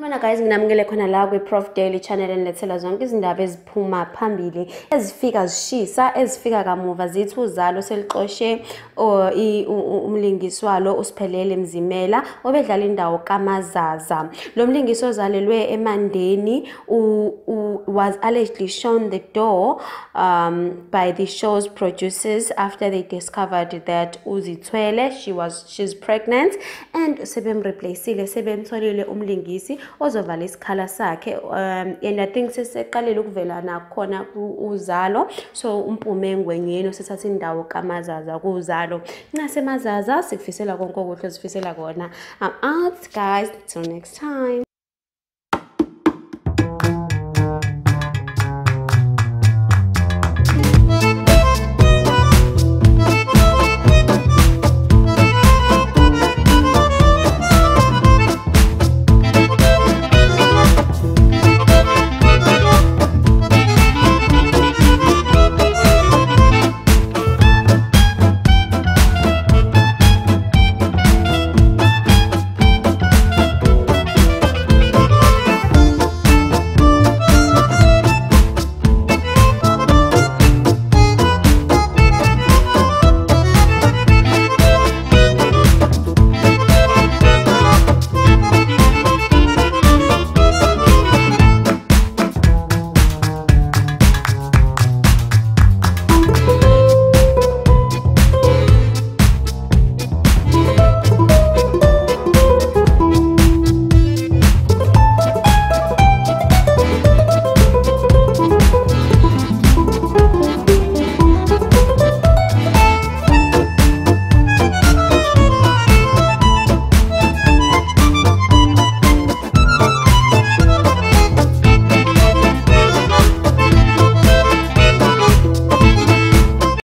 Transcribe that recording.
Mana guys, nginamukele khona la kwi-Prof Daily channel enilethela zonke izindaba eziphuma phambili ezifika zishisa ezifika kamuva zithi uZalo selixoshe umlingisi walo uSiphelele Mzimela obedlala indawo kaMazaza. Lo mlingisi ozalelwe eMandeni was allegedly shown the door by the show's producers after they discovered that uZithwele she's pregnant and sebemreplaceile sebemtholile umlingisi ozovala isikhala sakhe and I think seseqalile ukuvela nakhona uZalo so umpume ngwenyeni osesatha indawo kaMazaza kuZalo. Nase Mazaza sikufisela konke okuhle sifisela kona. I'm out guys, till next time.